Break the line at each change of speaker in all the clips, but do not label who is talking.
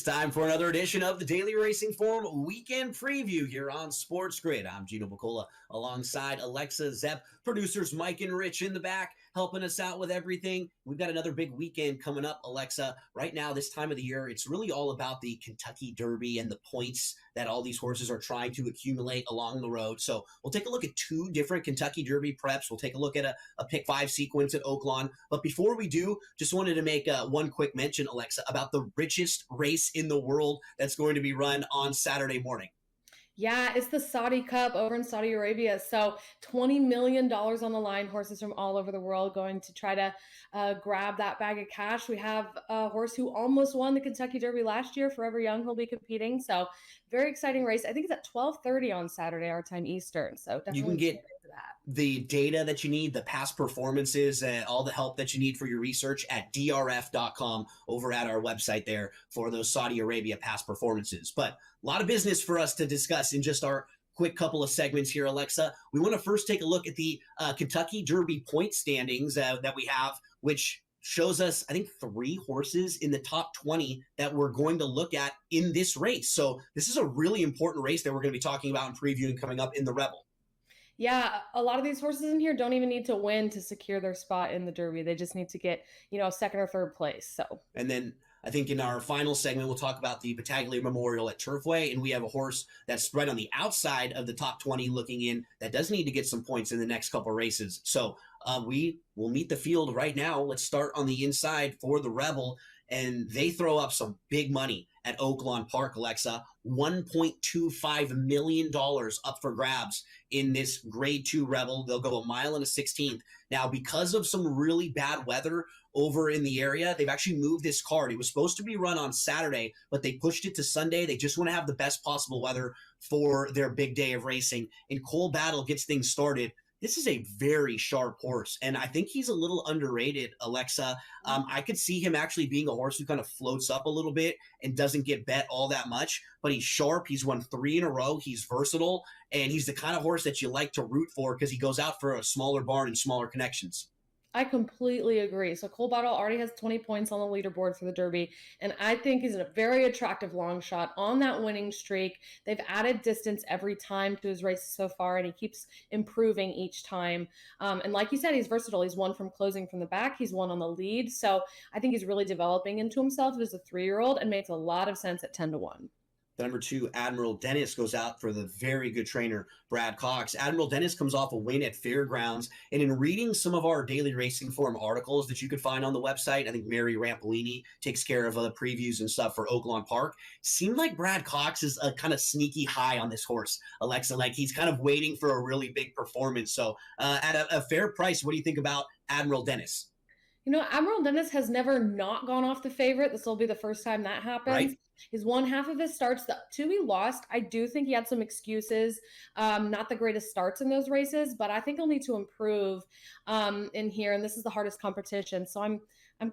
It's time for another edition of the Daily Racing Form Weekend Preview here on SportsGrid. I'm Gino Buccola alongside Alexa, Zepp, producers Mike and Rich in the back, helping us out with everything. We've got another big weekend coming up, Alexa. Right now, this time of the year, it's really all about the Kentucky Derby and the points that all these horses are trying to accumulate along the road. So we'll take a look at two different Kentucky Derby preps. We'll take a look at a pick 5 sequence at Oaklawn. But before we do, just wanted to make one quick mention, Alexa, about the richest race in the world that's going to be run on Saturday morning.
Yeah, it's the Saudi Cup over in Saudi Arabia. So $20 million on the line, horses from all over the world going to try to grab that bag of cash. We have a horse who almost won the Kentucky Derby last year, Forever Young, who'll be competing. So very exciting race. I think it's at 12:30 on Saturday, our time Eastern. So definitely
you can get the data that you need, the past performances, and all the help that you need for your research at drf.com over at our website there for those Saudi Arabia past performances. But a lot of business for us to discuss in just our quick couple of segments here, Alexa. We want to first take a look at the Kentucky Derby point standings that we have, which shows us, I think, 3 horses in the top 20 that we're going to look at in this race. So this is a really important race that we're going to be talking about and previewing coming up in the Rebel.
Yeah, a lot of these horses in here don't even need to win to secure their spot in the Derby. They just need to get, second or third place. So,
and then I think in our final segment, we'll talk about the Battaglia Memorial at Turfway, and we have a horse that's right on the outside of the top 20 looking in that does need to get some points in the next couple races. So we will meet the field right now. Let's start on the inside for the Rebel, and they throw up some big money at Oaklawn Park, Alexa. $1.25 million up for grabs in this Grade 2 Rebel. They'll go 1 mile and a 16th. Now, because of some really bad weather over in the area, they've actually moved this card. It was supposed to be run on Saturday, but they pushed it to Sunday. They just want to have the best possible weather for their big day of racing. And Cole Battle gets things started. This is a very sharp horse, and I think he's a little underrated, Alexa. I could see him actually being a horse who kind of floats up a little bit and doesn't get bet all that much, but he's sharp. He's won 3 in a row. He's versatile, and he's the kind of horse that you like to root for because he goes out for a smaller barn and smaller connections.
I completely agree. So Cole Battle already has 20 points on the leaderboard for the Derby, and I think he's a very attractive long shot on that winning streak. They've added distance every time to his races so far, and he keeps improving each time. And like you said, he's versatile. He's won from closing from the back. He's won on the lead. So I think he's really developing into himself as a 3-year-old and makes a lot of sense at 10-1.
The number 2, Admiral Dennis, goes out for the very good trainer, Brad Cox. Admiral Dennis comes off a win at Fairgrounds. And in reading some of our Daily Racing Form articles that you could find on the website, I think Mary Rampolini takes care of the previews and stuff for Oaklawn Park. Seemed like Brad Cox is a kind of sneaky high on this horse, Alexa. Like he's kind of waiting for a really big performance. So at a fair price, what do you think about Admiral Dennis?
Admiral Dennis has never not gone off the favorite. This will be the first time that happens.
Right.
He's won half of his starts. The 2 he lost, I do think he had some excuses. Not the greatest starts in those races, but I think he'll need to improve in here. And this is the hardest competition. So I'm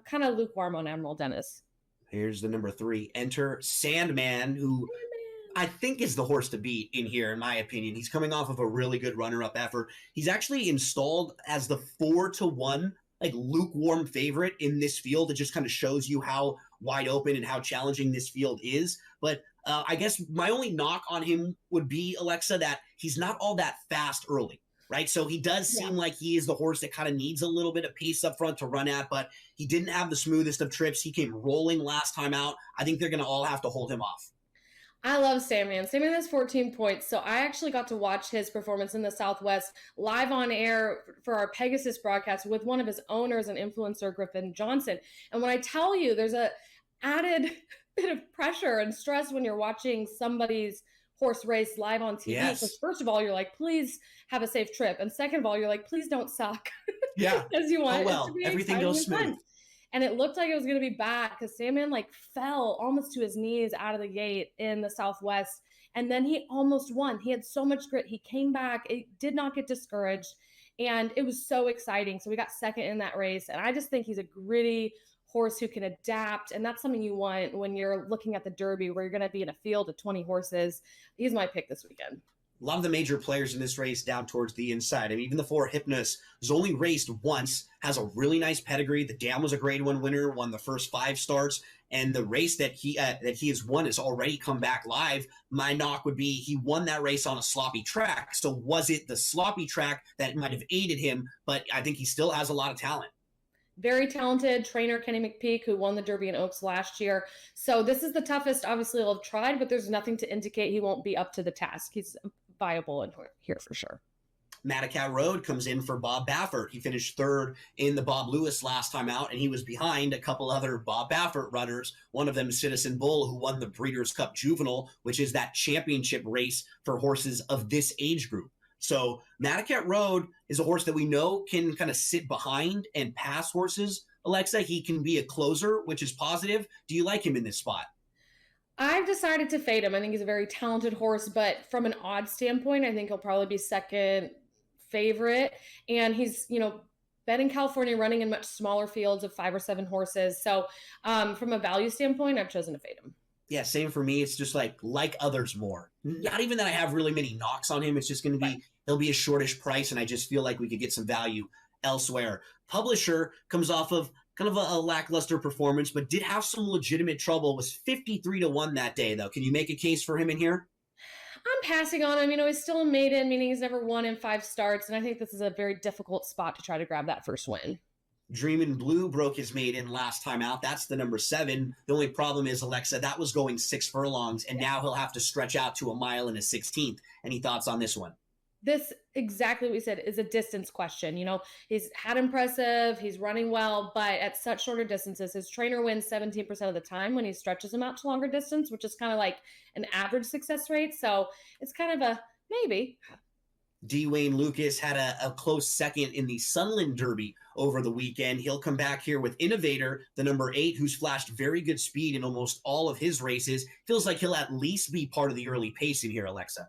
kind of lukewarm on Admiral Dennis.
Here's the number 3. Enter Sandman, who I think is the horse to beat in here, in my opinion. He's coming off of a really good runner-up effort. He's actually installed as the 4-1 lukewarm favorite in this field. It just kind of shows you how wide open and how challenging this field is. But I guess my only knock on him would be, Alexa, that he's not all that fast early, right? So he does seem like he is the horse that kind of needs a little bit of pace up front to run at, but he didn't have the smoothest of trips. He came rolling last time out. I think they're going to all have to hold him off.
I love Sandman. Sandman has 14 points. So I actually got to watch his performance in the Southwest live on air for our Pegasus broadcast with one of his owners and influencer, Griffin Johnson. And when I tell you there's a added bit of pressure and stress when you're watching somebody's horse race live on TV.
Yes.
Because first of all, you're like, please have a safe trip. And second of all, you're like, please don't suck.
Yeah.
Because you want
it to be everything goes smooth.
Fun. And it looked like it was going to be bad because Sandman fell almost to his knees out of the gate in the Southwest. And then he almost won. He had so much grit. He came back. It did not get discouraged. And it was so exciting. So we got second in that race. And I just think he's a gritty horse who can adapt. And that's something you want when you're looking at the Derby where you're going to be in a field of 20 horses. He's my pick this weekend.
A lot of the major players in this race down towards the inside. I mean, even the 4 Hypnos has only raced once, has a really nice pedigree. The Dam was a Grade 1 winner, won the first 5 starts, and the race that he has won has already come back live. My knock would be he won that race on a sloppy track. So was it the sloppy track that might have aided him? But I think he still has a lot of talent.
Very talented trainer, Kenny McPeak, who won the Derby in Oaks last year. So this is the toughest, obviously, he'll have tried, but there's nothing to indicate he won't be up to the task. He's viable in here for sure.
Mattercat Road comes in for Bob Baffert. He finished 3rd in the Bob Lewis last time out, and he was behind a couple other Bob Baffert runners. One of them, Citizen Bull, who won the Breeders' Cup Juvenile, which is that championship race for horses of this age group. So Mattercat Road is a horse that we know can kind of sit behind and pass horses. Alexa, he can be a closer, which is positive. Do you like him in this spot?
I've decided to fade him. I think he's a very talented horse, but from an odds standpoint, I think he'll probably be second favorite. And he's, been in California running in much smaller fields of 5 or 7 horses. So from a value standpoint, I've chosen to fade him.
Yeah, same for me. It's just like others more. Not even that I have really many knocks on him. It's just going to be, he'll be a shortish price, and I just feel like we could get some value elsewhere. Publisher comes off of kind of a lackluster performance, but did have some legitimate trouble. Was 53-1 that day, though. Can you make a case for him in here?
I'm passing on him. He's still a maiden, meaning he's never won in 5 starts, and I think this is a very difficult spot to try to grab that first win.
Dreamin' Blue broke his maiden last time out. That's the number 7. The only problem is, Alexa, that was going 6 furlongs, and now he'll have to stretch out to a mile and a 16th. Any thoughts on this one?
This, exactly what we said, is a distance question. He's had impressive, he's running well, but at such shorter distances, his trainer wins 17% of the time when he stretches him out to longer distance, which is kind of like an average success rate. So it's kind of a maybe.
D. Wayne Lucas had a close second in the Sunland Derby over the weekend. He'll come back here with Innovator, the number 8, who's flashed very good speed in almost all of his races. Feels like he'll at least be part of the early pacing here, Alexa.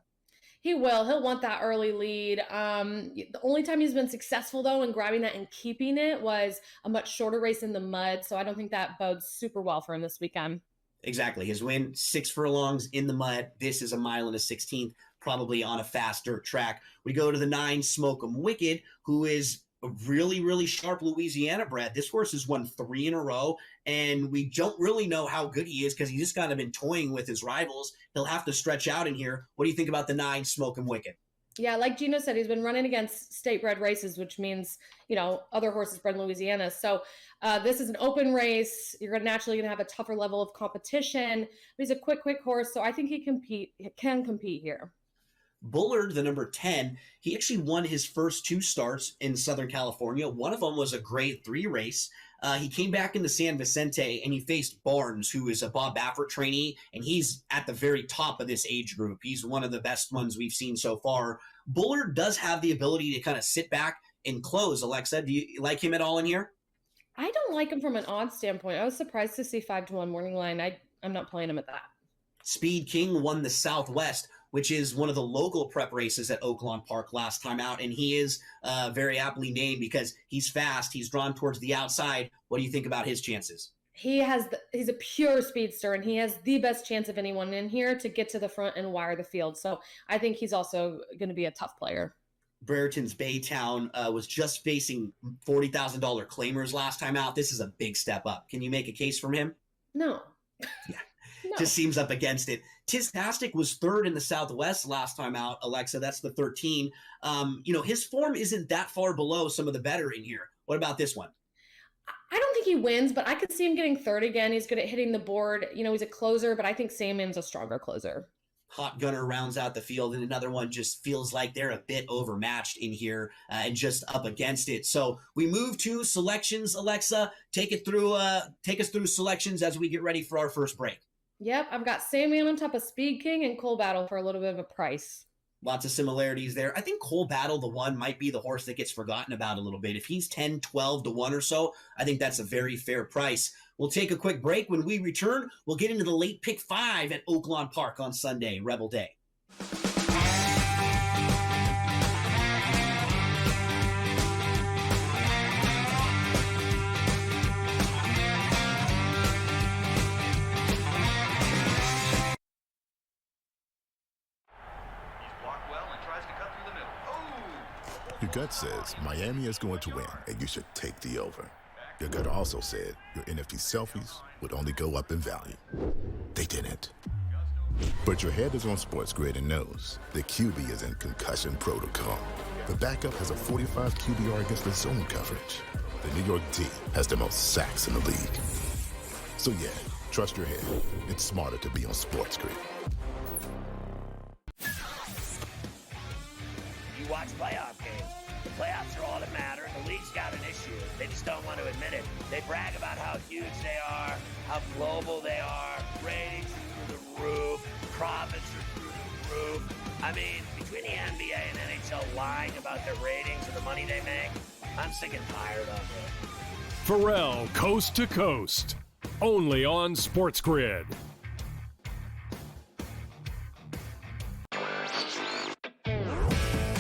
He will. He'll want that early lead. The only time he's been successful, though, in grabbing that and keeping it was a much shorter race in the mud. So I don't think that bodes super well for him this weekend.
Exactly. His win, 6 furlongs in the mud. This is a mile and a 16th, probably on a fast dirt track. We go to the 9, Smoke 'em Wicked, who is a really, really sharp Louisiana bred. This horse has won 3 in a row, and we don't really know how good he is because he's just kind of been toying with his rivals. He'll have to stretch out in here. What do you think about the 9, Smoke 'em Wicked?
Yeah, like Gino said, he's been running against state-bred races, which means, other horses bred in Louisiana. So this is an open race. You're naturally going to have a tougher level of competition. But he's a quick horse, so I think he can compete here.
Bullard, the number 10, he actually won his first 2 starts in Southern California. One of them was a Grade 3 race. He came back into San Vicente, and he faced Barnes, who is a Bob Baffert trainee, and he's at the very top of this age group. He's one of the best ones we've seen so far. Bullard does have the ability to kind of sit back and close. Alexa, do you like him at all in here?
I don't like him from an odds standpoint. I was surprised to see 5-1 morning line. I'm not playing him at that.
Speed King won the Southwest, which is one of the local prep races at Oaklawn Park last time out, and he is very aptly named because he's fast. He's drawn towards the outside. What do you think about his chances?
He's a pure speedster, and he has the best chance of anyone in here to get to the front and wire the field. So I think he's also going to be a tough player.
Brereton's Baytown was just facing $40,000 claimers last time out. This is a big step up. Can you make a case from him?
No.
Yeah.
No.
Just seems up against it. Tistastic was 3rd in the Southwest last time out, Alexa. That's the 13. His form isn't that far below some of the better in here. What about this one?
I don't think he wins, but I could see him getting 3rd again. He's good at hitting the board. He's a closer, but I think Saman's a stronger closer.
Hot Gunner rounds out the field, and another one just feels like they're a bit overmatched in here and just up against it. So we move to selections. Alexa, take us through selections as we get ready for our first break.
Yep, I've got Sandman on top of Speed King and Coal Battle for a little bit of a price.
Lots of similarities there. I think Coal Battle, the one, might be the horse that gets forgotten about a little bit. If he's 10, 12-1 or so, I think that's a very fair price. We'll take a quick break. When we return, we'll get into the late pick 5 at Oaklawn Park on Sunday, Rebel Day.
Your gut says Miami is going to win, and you should take the over. Your gut also said your NFT selfies would only go up in value. They didn't. But your head is on SportsGrid and knows the QB is in concussion protocol. The backup has a 45 QBR against the zone coverage. The New York D has the most sacks in the league. So yeah, trust your head. It's smarter to be on SportsGrid.
You watch playoff games. The playoffs are all that matter, and the league's got an issue. They just don't want to admit it. They brag about how huge they are, how global they are, ratings are through the roof, profits are through the roof. I mean, between the NBA and NHL lying about their ratings and the money they make, I'm sick and tired of it.
Pharrell, Coast to Coast, only on SportsGrid.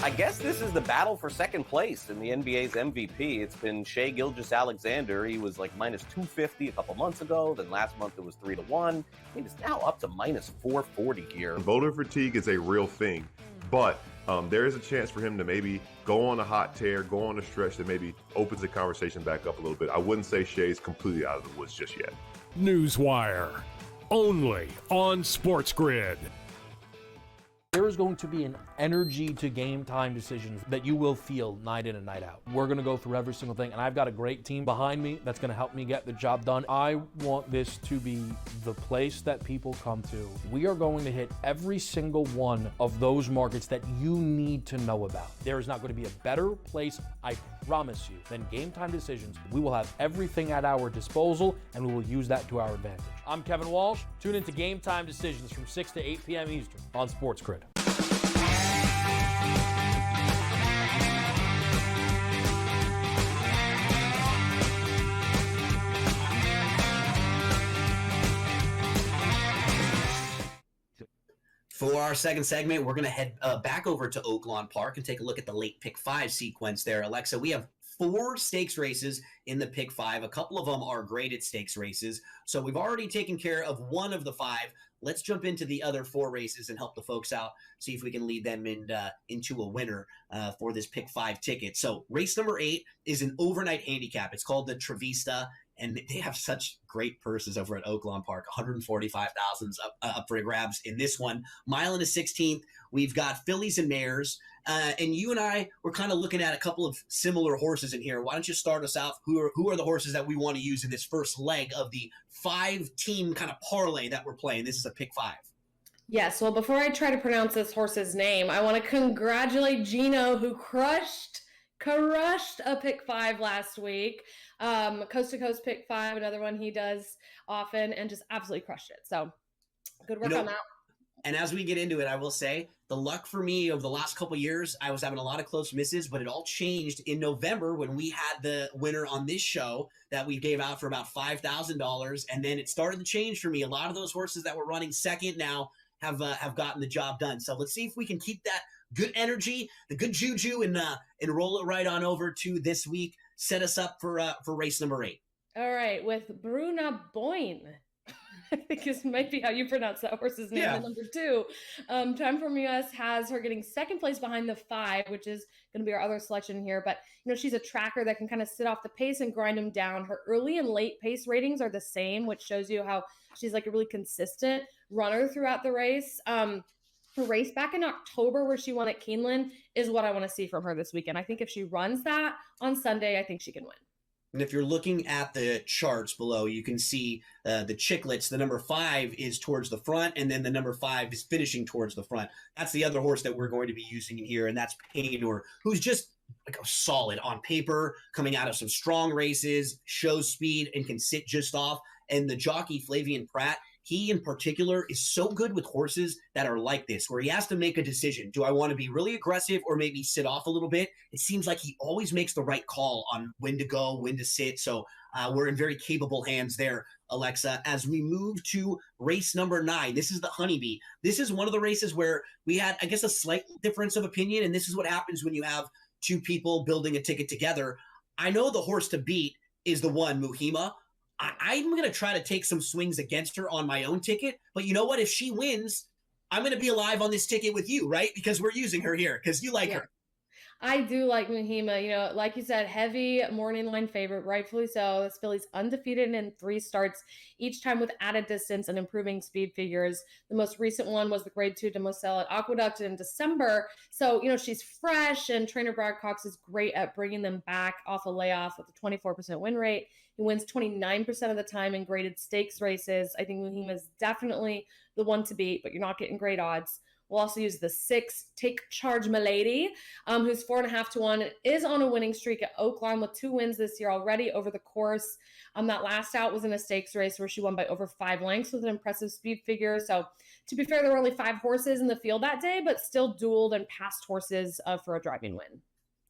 I guess this is the battle for second place in the NBA's MVP. It's been Shai Gilgeous-Alexander. He was like minus 250 a couple months ago. Then last month it was 3-1. He is now up to minus 440 here.
Voter fatigue is a real thing, but there is a chance for him to maybe go on a hot tear, go on a stretch that maybe opens the conversation back up a little bit. I wouldn't say Shai's completely out of the woods just yet.
Newswire, only on SportsGrid.
There is going to be an energy to game time decisions that you will feel night in and night out. We're going to go through every single thing, and I've got a great team behind me that's going to help me get the job done. I want this to be the place that people come to. We are going to hit every single one of those markets that you need to know about. There is not going to be a better place, I promise you, than Game Time Decisions. We will have everything at our disposal, and we will use that to our advantage. I'm Kevin Walsh. Tune into Game Time Decisions from 6 to 8 p.m. Eastern on SportsGrid.
For our second segment, we're going to head back over to Oaklawn Park and take a look at the late pick 5 sequence there. Alexa, we have 4 stakes races in the pick 5. A couple of them are graded stakes races. So we've already taken care of one of the 5. Let's jump into the other 4 races and help the folks out, see if we can lead them into a winner for this pick 5 ticket. So race number 8 is an overnight handicap. It's called the Trevista, and they have such great purses over at Oaklawn Park. 145,000 up for grabs in this one. Mile and a 16th. We've got fillies and mares. And you and I were kind of looking at a couple of similar horses in here. Why don't you start us out? Who are the horses that we want to use in this first leg of the 5-team kind of parlay that we're playing? This is a pick 5.
Yes, well, before I try to pronounce this horse's name, I want to congratulate Gino, who crushed a pick 5 last week. Coast to Coast pick 5, another one he does often, and just absolutely crushed it. So good work on that.
And as we get into it, I will say the luck for me over the last couple of years, I was having a lot of close misses, but it all changed in November when we had the winner on this show that we gave out for about $5,000. And then it started to change for me. A lot of those horses that were running second now have gotten the job done. So let's see if we can keep that good energy, the good juju, and roll it right on over to this week. Set us up for race number 8. All
right, with Bruna Boyne. I think this might be how you pronounce that horse's name. Yeah. And number 2, Time From US has her getting second place behind the 5, which is going to be our other selection here. But, she's a tracker that can kind of sit off the pace and grind them down. Her early and late pace ratings are the same, which shows you how she's like a really consistent runner throughout the race. Her race back in October where she won at Keeneland is what I want to see from her this weekend. I think if she runs that on Sunday, I think she can win.
And if you're looking at the charts below, you can see the chicklets. The number 5 is towards the front, and then the number 5 is finishing towards the front. That's the other horse that we're going to be using in here, and that's Paynor, who's just like a solid on paper, coming out of some strong races, shows speed, and can sit just off. And the jockey, Flavian Pratt, he in particular is so good with horses that are like this, where he has to make a decision. Do I want to be really aggressive or maybe sit off a little bit? It seems like he always makes the right call on when to go, when to sit. So we're in very capable hands there, Alexa. As we move to race number 9, this is the Honeybee. This is one of the races where we had, I guess, a slight difference of opinion. And this is what happens when you have 2 people building a ticket together. I know the horse to beat is the one, Muhima. I'm going to try to take some swings against her on my own ticket. But you know what? If she wins, I'm going to be alive on this ticket with you, right? Because we're using her here because you like her.
I do like Muhima. You know, like you said, heavy morning line favorite, rightfully so. This filly's undefeated in 3 starts, each time with added distance and improving speed figures. The most recent one was the Grade 2 Demoselle at Aqueduct in December. So, you know, she's fresh, and trainer Brad Cox is great at bringing them back off a layoff with a 24% win rate. He wins 29% of the time in graded stakes races. I think Muhima is definitely the one to beat, but you're not getting great odds. We'll also use the 6, Take Charge Milady, who's 4.5 to 1, is on a winning streak at Oaklawn with 2 wins this year already over the course. That last out was in a stakes race where she won by over 5 lengths with an impressive speed figure. So to be fair, there were only 5 horses in the field that day, but still dueled and passed horses for a driving win.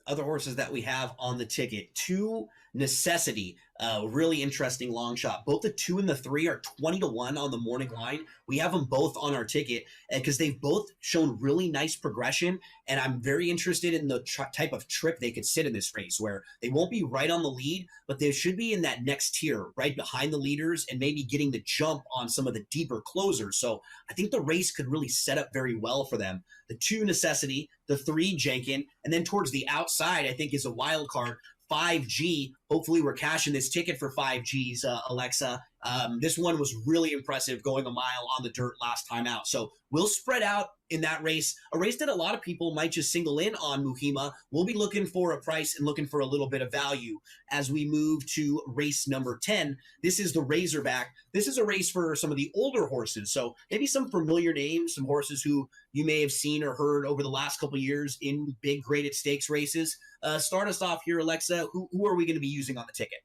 Other horses that we have on the ticket, 2 Necessity, really interesting long shot. Both the 2 and the 3 are 20 to 1 on the morning line. We have them both on our ticket because they've both shown really nice progression. And I'm very interested in the type of trip they could sit in this race, where they won't be right on the lead, but they should be in that next tier, right behind the leaders, and maybe getting the jump on some of the deeper closers. So I think the race could really set up very well for them. The 2 Necessity, the 3 Jenkin, and then towards the outside, I think is a wild card. 5G. Hopefully we're cashing this ticket for 5Gs, Alexa. This one was really impressive, going a mile on the dirt last time out. So we'll spread out in that race, a race that a lot of people might just single in on Muhima. We'll be looking for a price and looking for a little bit of value as we move to race number 10. This is the Razorback. This is a race for some of the older horses. So maybe some familiar names, some horses who you may have seen or heard over the last couple of years in big graded stakes races. Start us off here, Alexa. Who are we going to be using on the ticket?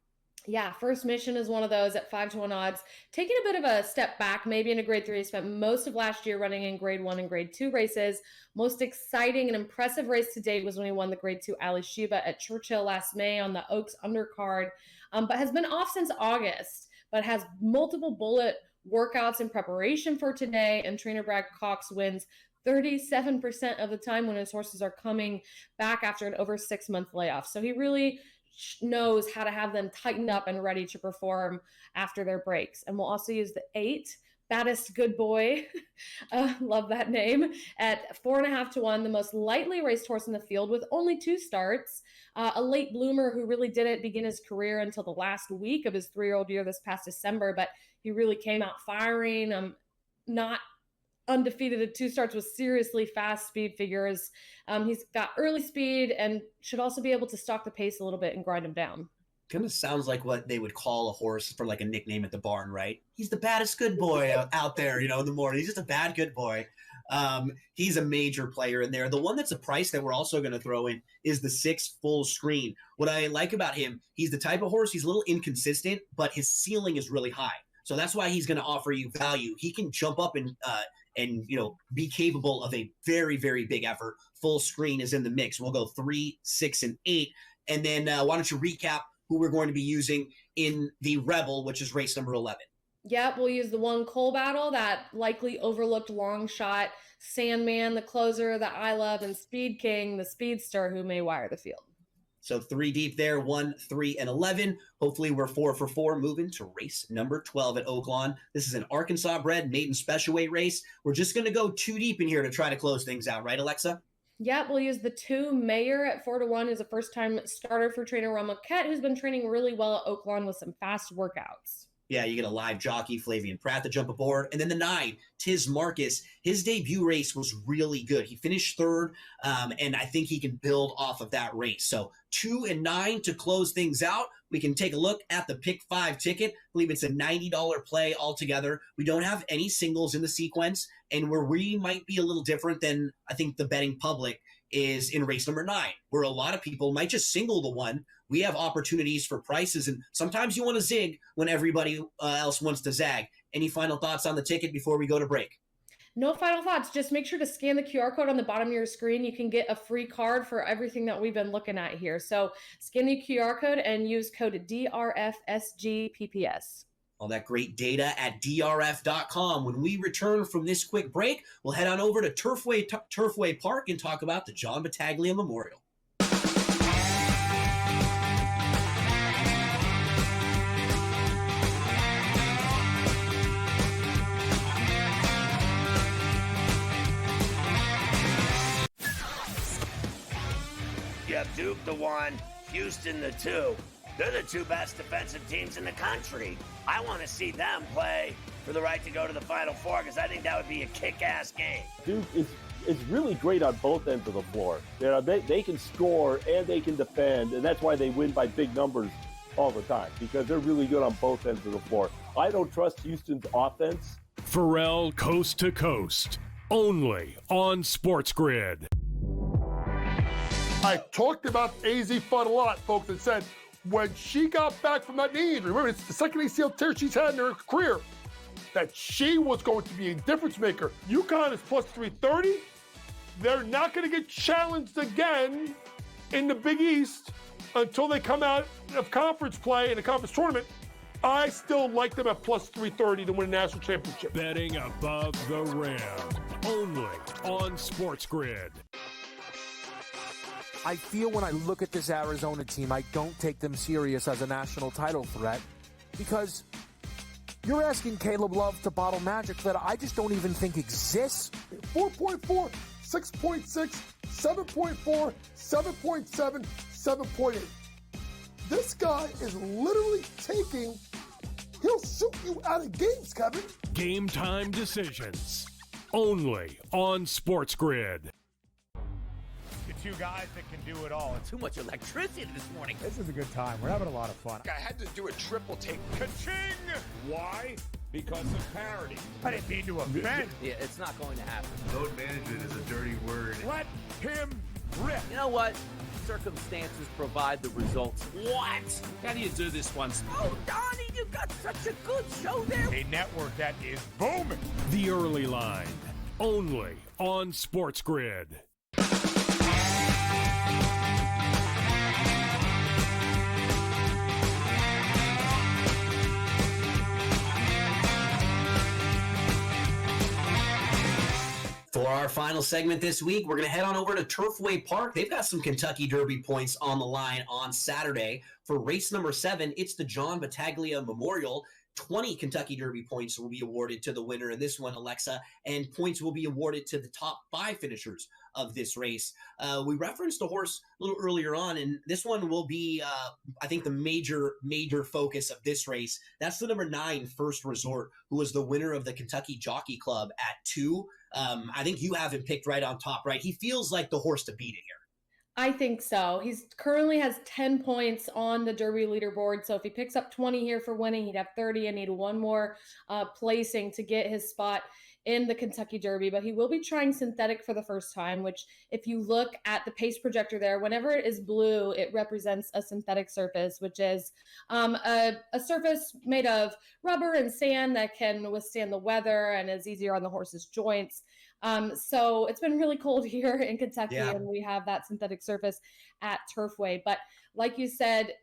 Yeah, First Mission is one of those at 5 to 1 odds. Taking a bit of a step back, maybe in a grade 3, spent most of last year running in grade 1 and grade 2 races. Most exciting and impressive race to date was when he won the grade 2 Ali Shiva at Churchill last May on the Oaks undercard, but has been off since August, but has multiple bullet workouts in preparation for today, and trainer Brad Cox wins 37% of the time when his horses are coming back after an over 6-month layoff. So he really knows how to have them tightened up and ready to perform after their breaks. And we'll also use the 8, Baddest Good Boy, love that name, at 4.5 to 1, the most lightly raced horse in the field with only 2 starts. A late bloomer who really didn't begin his career until the last week of his 3-year-old year this past December, but he really came out firing, not undefeated at 2 starts with seriously fast speed figures. He's got early speed and should also be able to stalk the pace a little bit and grind him down.
Kind of sounds like what they would call a horse for like a nickname at the barn, right? He's the baddest good boy out there, you know, in the morning. He's just a bad good boy. He's a major player in there. The one that's a price that we're also going to throw in is the 6 Full Screen. What I like about him, he's the type of horse, he's a little inconsistent, but his ceiling is really high. So that's why he's going to offer you value. He can jump up and you know, be capable of a very, very big effort. Full Screen is in the mix. We'll go 3, 6, and 8. And then why don't you recap who we're going to be using in the Rebel, which is race number 11.
Yep, we'll use the 1 Coal Battle, that likely overlooked long shot, Sandman, the closer that I love, and Speed King, the speedster who may wire the field.
So 3 deep there, 1, 3, and 11. Hopefully we're 4 for 4 moving to race number 12 at Oaklawn. This is an Arkansas bred maiden special weight race. We're just going to go 2 deep in here to try to close things out, right, Alexa?
Yeah, we'll use the 2 Mayor at 4 to 1, who's a first-time starter for trainer Ron Marquette, who's been training really well at Oaklawn with some fast workouts.
Yeah, you get a live jockey, Flavian Pratt, to jump aboard. And then the 9, Tiz Marcus. His debut race was really good. He finished 3rd, and I think he can build off of that race. So 2 and 9 to close things out. We can take a look at the Pick 5 ticket. I believe it's a $90 play altogether. We don't have any singles in the sequence, and where we might be a little different than I think the betting public is in race number 9, where a lot of people might just single the one. We have opportunities for prices, and sometimes you want to zig when everybody else wants to zag. Any final thoughts on the ticket before we go to break?
No final thoughts. Just make sure to scan the QR code on the bottom of your screen. You can get a free card for everything that we've been looking at here. So scan the QR code and use code DRFSGPPS.
All that great data at drf.com. When we return from this quick break, we'll head on over to Turfway Park and talk about the John Battaglia Memorial.
You have Duke the 1, Houston the 2. They're the 2 best defensive teams in the country. I want to see them play for the right to go to the Final Four because I think that would be a kick-ass game.
Duke is really great on both ends of the floor. You know, they can score and they can defend, and that's why they win by big numbers all the time, because they're really good on both ends of the floor. I don't trust Houston's offense.
Pharrell Coast to Coast, only on SportsGrid.
I talked about AZ Fudd a lot, folks, and said when she got back from that knee injury, remember, it's the second ACL tear she's had in her career, that she was going to be a difference maker. UConn is plus 330. They're not going to get challenged again in the Big East until they come out of conference play in a conference tournament. I still like them at plus 330 to win a national championship.
Betting above the rim, only on SportsGrid.
I feel when I look at this Arizona team, I don't take them serious as a national title threat because you're asking Caleb Love to bottle magic that I just don't even think exists.
4.4, 6.6, 7.4, 7.7, 7.8. This guy is literally taking, he'll shoot you out of games, Kevin.
Game time decisions, only on SportsGrid.
Two guys that can do it all.
Too much electricity this morning.
This is a good time. We're having a lot of fun.
I had to do a triple take.
Ka-ching!
Why? Because of parity.
I didn't mean to offend.
Yeah, it's not going to happen.
Load management is a dirty word.
Let him rip.
You know what? Circumstances provide the results.
What? How do you do this once?
Oh, Donnie, you got such a good show there.
A network that is booming.
The Early Line, only on SportsGrid.
For our final segment this week, we're going to head on over to Turfway Park. They've got some Kentucky Derby points on the line on Saturday. For race number 7, it's the John Battaglia Memorial. 20 Kentucky Derby points will be awarded to the winner in this one, Alexa, and points will be awarded to the top 5 finishers of this race. We referenced the horse a little earlier on, and this one will be, I think, the major focus of this race. That's the number 9, First Resort, who was the winner of the Kentucky Jockey Club at 2. I think you have him picked right on top, right? He feels like the horse to beat it here.
I think so. He's currently has 10 points on the Derby leaderboard. So if he picks up 20 here for winning, he'd have 30 and need one more placing to get his spot in the Kentucky Derby. But he will be trying synthetic for the first time, which if you look at the pace projector there, whenever it is blue, it represents a synthetic surface, which is a surface made of rubber and sand that can withstand the weather and is easier on the horse's joints. So it's been really cold here in Kentucky, and we have that synthetic surface at Turfway. But like you said,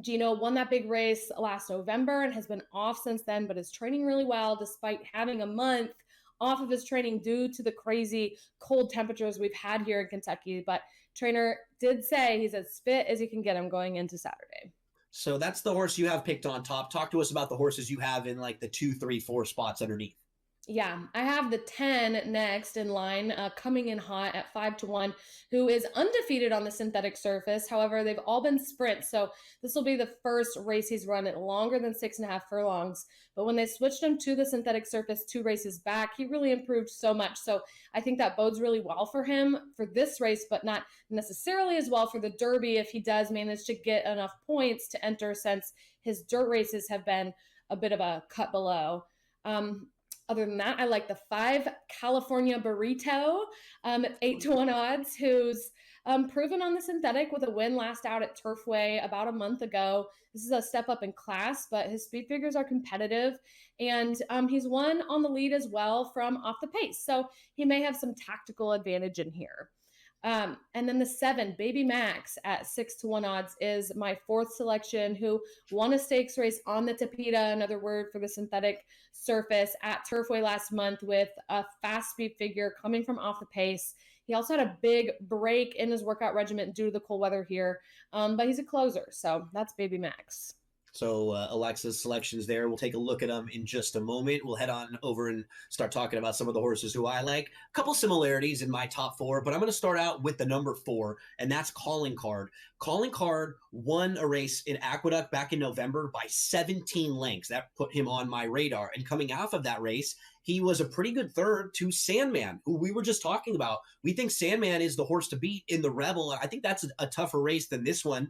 Gino won that big race last November and has been off since then, but is training really well despite having a month off of his training due to the crazy cold temperatures we've had here in Kentucky. But trainer did say he's as fit as you can get him going into Saturday.
So that's the horse you have picked on top. Talk to us about the horses you have in like the 2, 3, 4 spots underneath.
Yeah, I have the 10 next in line, coming in hot at 5-1, who is undefeated on the synthetic surface. However, they've all been sprints, so this will be the first race he's run at longer than 6.5 furlongs. But when they switched him to the synthetic surface 2 races back, he really improved so much. So I think that bodes really well for him for this race, but not necessarily as well for the Derby if he does manage to get enough points to enter, since his dirt races have been a bit of a cut below. Other than that, I like the 5 California Burrito at 8-1 odds, who's proven on the synthetic with a win last out at Turfway about a month ago. This is a step up in class, but his speed figures are competitive, and he's won on the lead as well from off the pace. So he may have some tactical advantage in here. And then the 7, Baby Max at 6-1 odds is my 4th selection, who won a stakes race on the Tapeta, another word for the synthetic surface, at Turfway last month with a fast speed figure coming from off the pace. He also had a big break in his workout regimen due to the cold weather here, but he's a closer, so that's Baby Max.
So Alexa's selections there. We'll take a look at them in just a moment. We'll head on over and start talking about some of the horses who I like. A couple similarities in my top 4, but I'm going to start out with the number 4, and that's Calling Card. Calling Card won a race in Aqueduct back in November by 17 lengths. That put him on my radar. And coming off of that race, he was a pretty good third to Sandman, who we were just talking about. We think Sandman is the horse to beat in the Rebel. I think that's a tougher race than this one.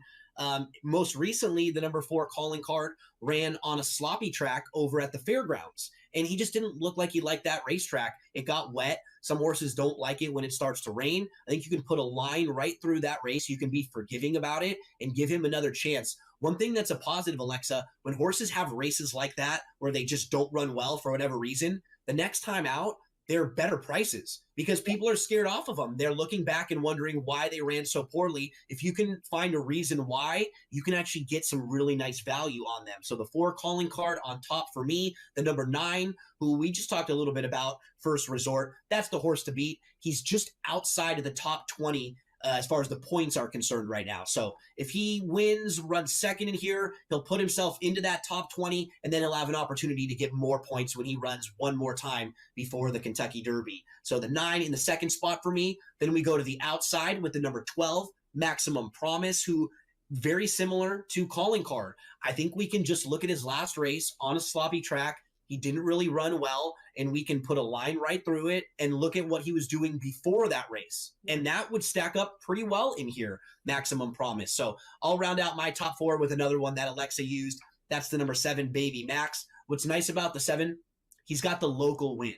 Most recently, the number 4 Calling Card ran on a sloppy track over at the fairgrounds, and he just didn't look like he liked that racetrack. It got wet. Some horses don't like it when it starts to rain. I think you can put a line right through that race. You can be forgiving about it and give him another chance. One thing that's a positive, Alexa, when horses have races like that where they just don't run well for whatever reason, the next time out, they're better prices because people are scared off of them. They're looking back and wondering why they ran so poorly. If you can find a reason why, you can actually get some really nice value on them. So the 4 Calling Card on top for me. The number 9, who we just talked a little bit about, First Resort. That's the horse to beat. He's just outside of the top 20 as far as the points are concerned right now. So if he wins, runs second in here, he'll put himself into that top 20, and then he'll have an opportunity to get more points when he runs one more time before the Kentucky Derby. So the 9 in the second spot for me. Then we go to the outside with the number 12, Maximum Promise, who very similar to Calling Card. I think we can just look at his last race on a sloppy track. He didn't really run well, and we can put a line right through it and look at what he was doing before that race. And that would stack up pretty well in here, Maximum Promise. So I'll round out my top 4 with another one that Alexa used. That's the number 7, Baby Max. What's nice about the 7, he's got the local win.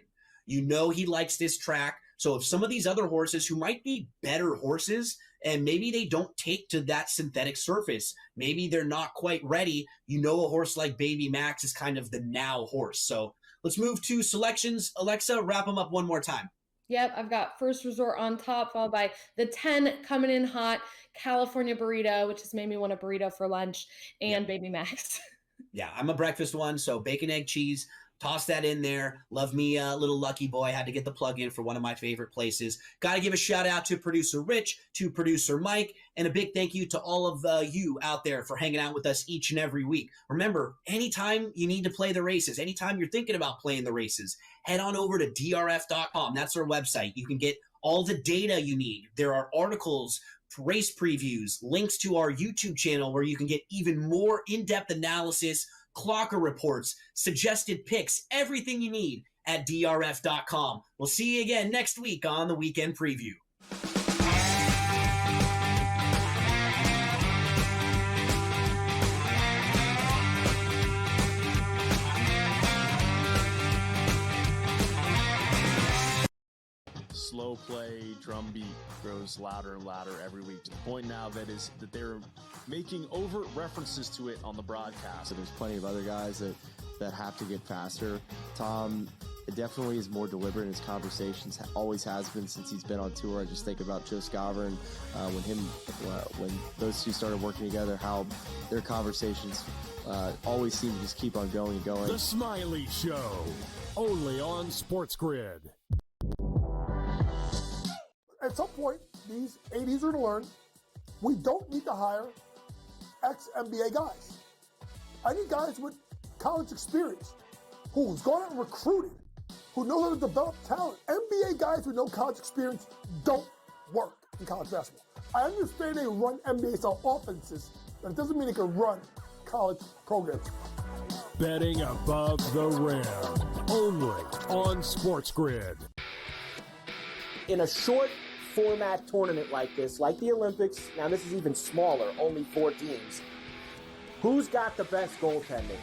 You know he likes this track. So if some of these other horses who might be better horses and maybe they don't take to that synthetic surface, maybe they're not quite ready, you know a horse like Baby Max is kind of the now horse. So let's move to selections. Alexa, wrap them up one more time.
Yep, I've got First Resort on top, followed by the 10 coming in hot, California Burrito, which has made me want a burrito for lunch, and Baby Max.
Yeah, I'm a breakfast one, so bacon, egg, cheese. Toss that in there. Love me a little Lucky Boy. Had to get the plug in for one of my favorite places. Got to give a shout out to producer Rich, to producer Mike, and a big thank you to all of you out there for hanging out with us each and every week. Remember, anytime you need to play the races, anytime you're thinking about playing the races, head on over to drf.com. That's our website. You can get all the data you need. There are articles, race previews, links to our YouTube channel where you can get even more in-depth analysis, clocker reports, suggested picks, everything you need at drf.com. We'll see you again next week on the Weekend Preview.
Slow play, drum beat grows louder and louder every week, to the point now that they're making overt references to it on the broadcast.
So there's plenty of other guys that have to get faster. Tom definitely is more deliberate in his conversations, always has been since he's been on tour. I just think about Joe Scavern, when those two started working together, how their conversations always seem to just keep on going and going.
The Smiley Show, only on SportsGrid.
At some point, these 80s are to learn, we don't need to hire ex-NBA guys. I need guys with college experience, who's gone out and recruited, who know how to develop talent. NBA guys with no college experience don't work in college basketball. I understand they run NBA-style offenses, but it doesn't mean they can run college programs.
Betting above the rim, only on SportsGrid.
In a short format tournament like this, like the Olympics, now this is even smaller, only 4 teams, who's got the best goaltending?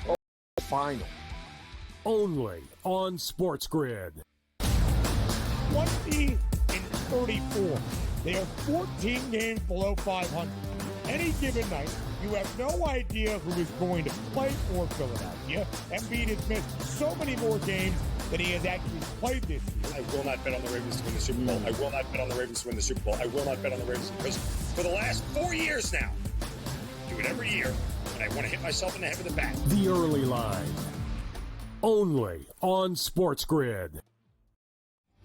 Oh,
final. Only on SportsGrid.
20-34. They are 14 games below 500. Any given night, you have no idea who is going to play for Philadelphia. Embiid has missed so many more games than he has actually played this year.
I will not bet on the Ravens to win the Super Bowl. I will not bet on the Ravens to win the Super Bowl. I will not bet on the Ravens because for the last 4 years now, I do it every year, and I want to hit myself in the head with a bat.
The early line. Only on SportsGrid.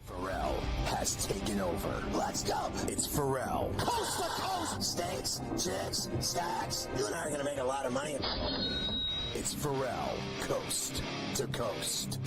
Pharrell has has taken over. Let's go. It's Pharrell. Coast to coast. Steaks, chips, stacks. You and I are going to make a lot of money. It's Pharrell, coast to coast.